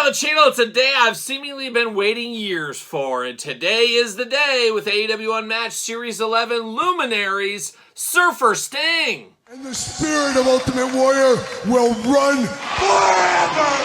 the channel. It's a day I've seemingly been waiting years for, and today is the day with AEW Unmatched Series 11 Luminaries, Surfer Sting. And the spirit of Ultimate Warrior will run forever!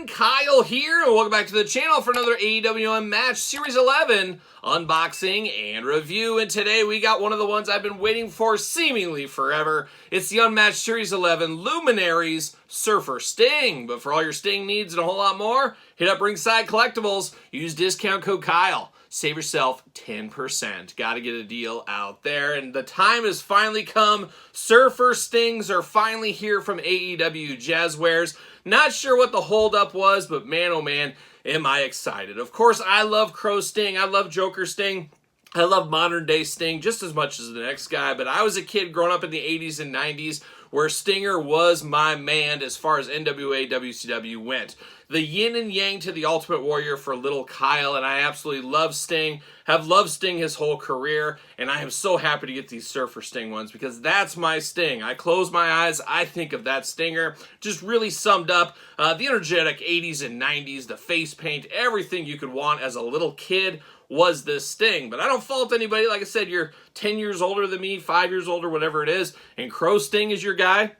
Kyle here, and welcome back to the channel for another AEW Unmatched Series 11 unboxing and review. And today we got one of the ones I've been waiting for seemingly forever. It's the Unmatched Series 11 Luminaries Surfer Sting. But for all your Sting needs and a whole lot more, hit up Ringside Collectibles. Use discount code Kyle. Save yourself 10%. Got to get a deal out there. And the time has finally come. Surfer Stings are finally here from AEW Jazwares. Not sure what the holdup was, but man, oh man, am I excited. Of course, I love Crow Sting. I love Joker Sting. I love modern day Sting just as much as the next guy. But I was a kid growing up in the 80s and 90s where Stinger was my man as far as NWA, WCW went. The yin and yang to the Ultimate Warrior for little Kyle, and I absolutely love Sting, have loved Sting his whole career, and I am so happy to get these Surfer Sting ones because that's my Sting. I close my eyes, I think of that Stinger, just really summed up the energetic 80s and 90s, the face paint, everything you could want as a little kid was this Sting. But I don't fault anybody. Like I said, you're 10 years older than me, 5 years older, whatever it is, and Crow Sting is your guy.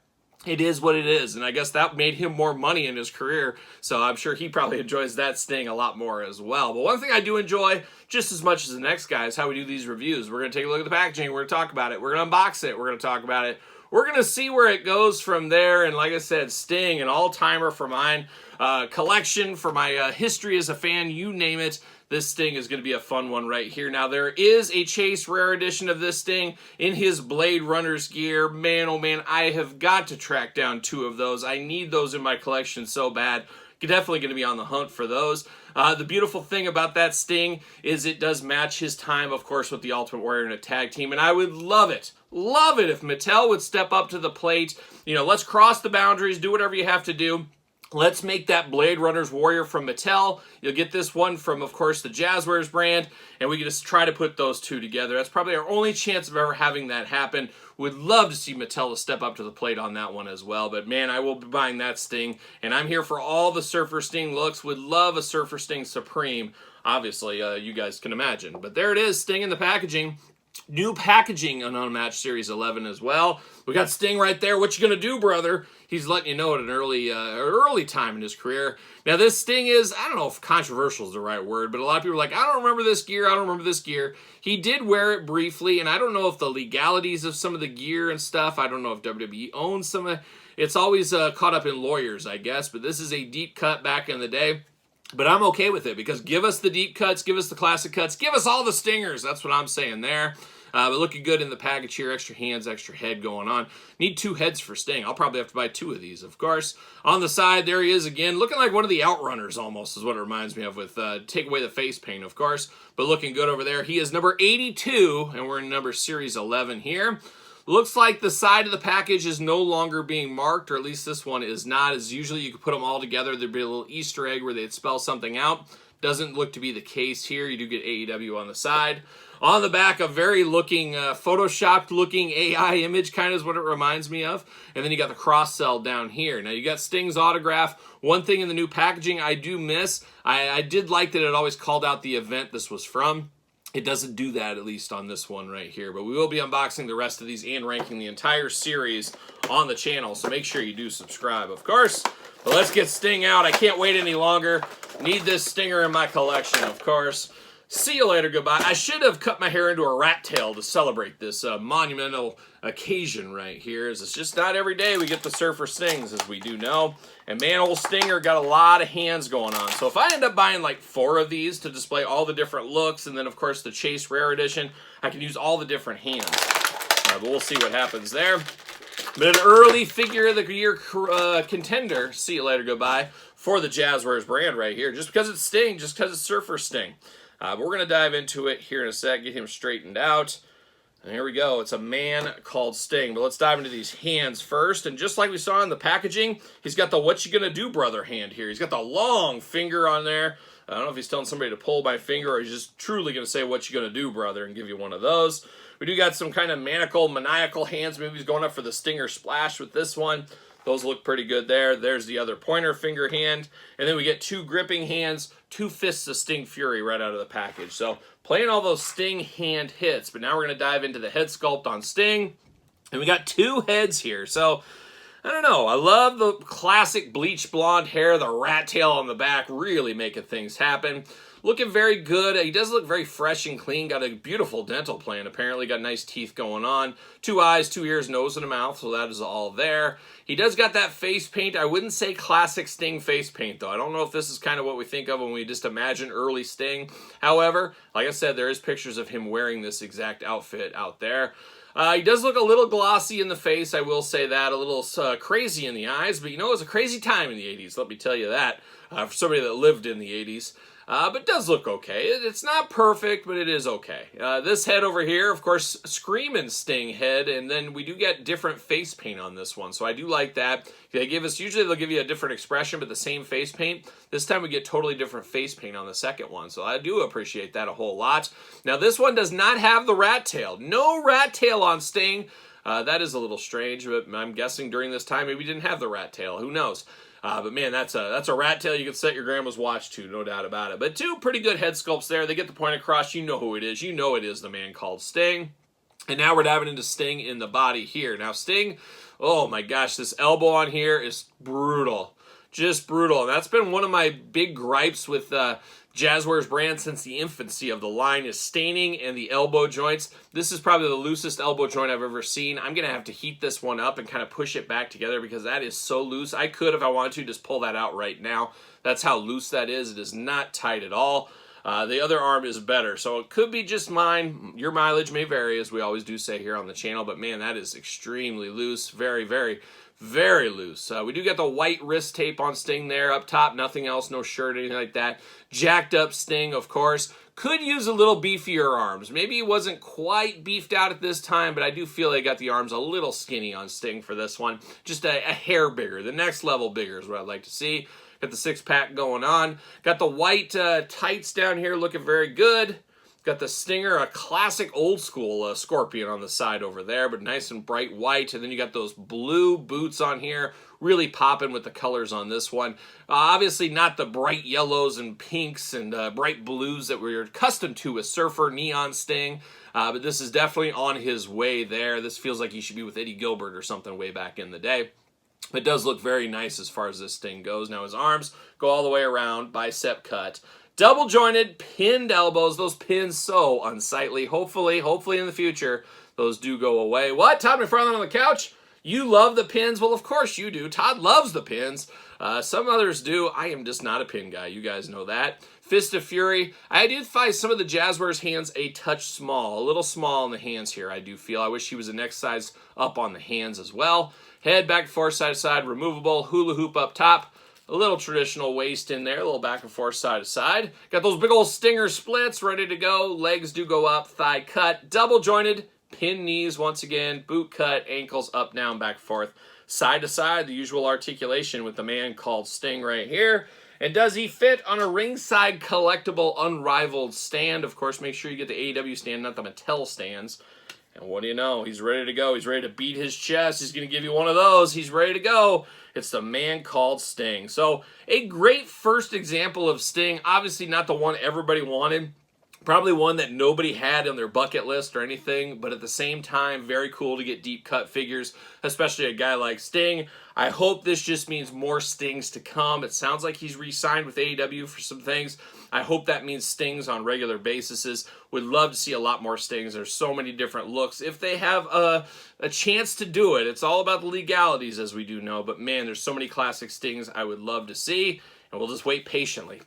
It is what it is, and I guess that made him more money in his career, so I'm sure he probably enjoys that Sting a lot more as well. But one thing I do enjoy just as much as the next guy is how we do these reviews. We're going to take a look at the packaging, we're going to talk about it, we're going to unbox it, we're going to talk about it, we're going to see where it goes from there. And like I said, Sting, an all-timer for mine, collection, for my history as a fan, you name it. This Sting is going to be a fun one right here. Now, there is a Chase Rare Edition of this Sting in his Blade Runner's gear. Man, oh man, I have got to track down 2 of those. I need those in my collection so bad. Definitely going to be on the hunt for those. The beautiful thing about that Sting is it does match his time, of course, with the Ultimate Warrior in a tag team. And I would love it if Mattel would step up to the plate. You know, let's cross the boundaries, do whatever you have to do. Let's make that Blade Runner's Warrior from Mattel. You'll get this one from, of course, the Jazwares brand, and we can just try to put those 2 together. That's probably our only chance of ever having that happen. Would love to see Mattel to step up to the plate on that one as well. But man, I will be buying that Sting, and I'm here for all the Surfer Sting looks. Would love a Surfer Sting Supreme. Obviously, you guys can imagine. But there it is, Sting in the packaging. New packaging on Unmatched Series 11 as well. We got Sting right there. What you gonna do, brother? He's letting you know at an early time in his career. Now, this Sting is, I don't know if controversial is the right word, but a lot of people are like, I don't remember this gear, I don't remember this gear. He did wear it briefly, and I don't know if the legalities of some of the gear and stuff, I don't know if WWE owns some of it. It's always caught up in lawyers, I guess, but this is a deep cut back in the day. But I'm okay with it because give us the deep cuts, give us the classic cuts, give us all the stingers. That's what I'm saying there. But looking good in the package here. Extra hands, extra head going on. Need 2 heads for Sting. I'll probably have to buy 2 of these, of course. On the side, there he is again. Looking like one of the Outrunners almost is what it reminds me of with take away the face paint, of course. But looking good over there. He is number 82, and we're in number Series 11 here. Looks like the side of the package is no longer being marked, or at least this one is not. As usually you could put them all together. There'd be a little Easter egg where they'd spell something out. Doesn't look to be the case here. You do get AEW on the side. On the back, a very photoshopped looking AI image kind of is what it reminds me of. And then you got the cross cell down here. Now you got Sting's autograph. One thing in the new packaging I do miss, I did like that it always called out the event this was from. It doesn't do that, at least on this one right here. But we will be unboxing the rest of these and ranking the entire series on the channel. So make sure you do subscribe, of course. But let's get Sting out. I can't wait any longer. Need this Stinger in my collection, of course. See you later, goodbye. I should have cut my hair into a rat tail to celebrate this monumental occasion right here. As it's just not every day we get the Surfer Stings, as we do know. And man, old Stinger got a lot of hands going on. So if I end up buying like 4 of these to display all the different looks, and then of course the Chase Rare Edition, I can use all the different hands. But we'll see what happens there. But an early figure of the year contender, see you later, goodbye, for the Jazwares brand right here. Just because it's Sting, just because it's Surfer Sting. But we're going to dive into it here in a sec, get him straightened out. And here we go. It's a man called Sting. But let's dive into these hands first. And just like we saw in the packaging, he's got the what you gonna do, brother hand here. He's got the long finger on there. I don't know if he's telling somebody to pull my finger or he's just truly going to say what you gonna do, brother, and give you one of those. We do got some kind of maniacal hands. Maybe he's going up for the Stinger Splash with this one. Those look pretty good there. There's the other pointer finger hand. And then we get 2 gripping hands, 2 fists of Sting Fury right out of the package. So playing all those Sting hand hits. But now we're going to dive into the head sculpt on Sting. And we got 2 heads here. So I don't know. I love the classic bleach blonde hair, the rat tail on the back, really making things happen. Looking very good. He does look very fresh and clean. Got a beautiful dental plan. Apparently got nice teeth going on. 2 eyes, 2 ears, nose, and a mouth. So that is all there. He does got that face paint. I wouldn't say classic Sting face paint, though. I don't know if this is kind of what we think of when we just imagine early Sting. However, like I said, there is pictures of him wearing this exact outfit out there. He does look a little glossy in the face, I will say that. A little crazy in the eyes, but you know, it was a crazy time in the 80s, let me tell you that, for somebody that lived in the 80s. But does look okay. It's not perfect, but it is okay. This head over here, of course, Screamin' Sting head, and then we do get different face paint on this one, so I do like that. Usually they'll give you a different expression, but the same face paint. This time we get totally different face paint on the second one, so I do appreciate that a whole lot. Now this one does not have the rat tail. No rat tail on Sting. That is a little strange, but I'm guessing during this time maybe we didn't have the rat tail. Who knows? But man, that's a rat tail you can set your grandma's watch to, no doubt about it. But 2 pretty good head sculpts there. They get the point across. You know who it is. You know it is the man called Sting. And now we're diving into Sting in the body here. Now Sting, oh my gosh, this elbow on here is brutal. Just brutal. And that's been one of my big gripes with Jazwares brand since the infancy of the line is staining and the elbow joints. This is probably the loosest elbow joint I've ever seen. I'm going to have to heat this one up and kind of push it back together because that is so loose. I could, if I wanted to, just pull that out right now. That's how loose that is. It is not tight at all. The other arm is better, so it could be just mine. Your mileage may vary, as we always do say here on the channel, but man, that is extremely loose. Very, very, very loose. We do get the white wrist tape on Sting there up top. Nothing else, no shirt, anything like that. Jacked up Sting, of course. Could use a little beefier arms. Maybe he wasn't quite beefed out at this time, but I do feel they got the arms a little skinny on Sting for this one. Just a hair bigger. The next level bigger is what I'd like to see. Got the 6-pack going on. Got the white tights down here looking very good. Got the Stinger, a classic old school Scorpion on the side over there, but nice and bright white. And then you got those blue boots on here, really popping with the colors on this one. Obviously not the bright yellows and pinks and bright blues that we're accustomed to with Surfer Neon Sting, but this is definitely on his way there. This feels like he should be with Eddie Gilbert or something way back in the day. It does look very nice as far as this Sting goes. Now his arms go all the way around, bicep cut. Double jointed, pinned elbows. Those pins so unsightly. Hopefully in the future, those do go away. What? Todd McFarlane on the couch? You love the pins? Well, of course you do. Todd loves the pins. Some others do. I am just not a pin guy. You guys know that. Fist of Fury. I did find some of the Jazwares hands a touch small. A little small in the hands here, I do feel. I wish he was the next size up on the hands as well. Head back and forth, side to side, removable. Hula hoop up top. A little traditional waist in there, a little back and forth, side to side. Got those big old Stinger splits ready to go. Legs do go up, thigh cut, double jointed, pin knees once again, boot cut, ankles up, down, back and forth, side to side. The usual articulation with the man called Sting right here. And does he fit on a ringside collectible unrivaled stand? Of course, make sure you get the AEW stand, not the Mattel stands. And what do you know? He's ready to go. He's ready to beat his chest. He's going to give you one of those. He's ready to go. It's the man called Sting. So a great first example of Sting. Obviously not the one everybody wanted. Probably one that nobody had on their bucket list or anything. But at the same time, very cool to get deep cut figures, especially a guy like Sting. I hope this just means more Stings to come. It sounds like he's re-signed with AEW for some things. I hope that means Stings on regular basis. Would love to see a lot more Stings. There's so many different looks. If they have a chance to do it, it's all about the legalities, as we do know. But man, there's so many classic Stings I would love to see. And we'll just wait patiently.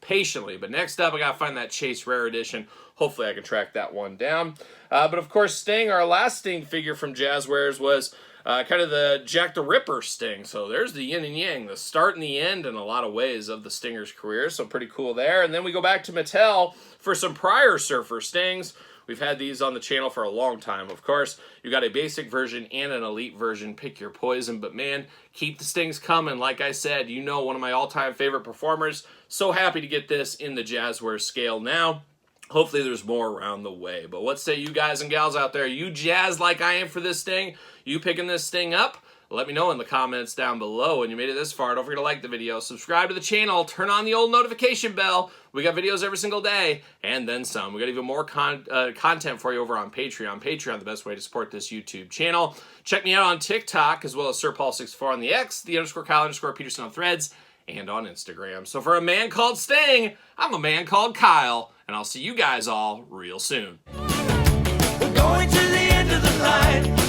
But next up, I got to find that Chase Rare Edition. Hopefully I can track that one down. But of course, Sting, our last Sting figure from Jazwares was kind of the Jack the Ripper sting. So there's the yin and yang, the start and the end in a lot of ways of the Stinger's career. So pretty cool there. And then we go back to Mattel for some prior Surfer stings. We've had these on the channel for a long time. Of course, you got a basic version and an elite version. Pick your poison. But man, keep the stings coming. Like I said, you know, one of my all-time favorite performers. So happy to get this in the Jazwares scale now. Hopefully there's more around the way. But what say you guys and gals out there? You jazzed like I am for this sting? You picking this sting up? Let me know in the comments down below. And you made it this far, don't forget to like the video, subscribe to the channel, turn on the old notification bell. We got videos every single day, and then some. We got even more content for you over on Patreon. Patreon, the best way to support this YouTube channel. Check me out on TikTok, as well as SirPaul64 on the X, _Kyle_Peterson on Threads, and on Instagram. So for a man called Sting, I'm a man called Kyle, and I'll see you guys all real soon. We're going to the end of the line.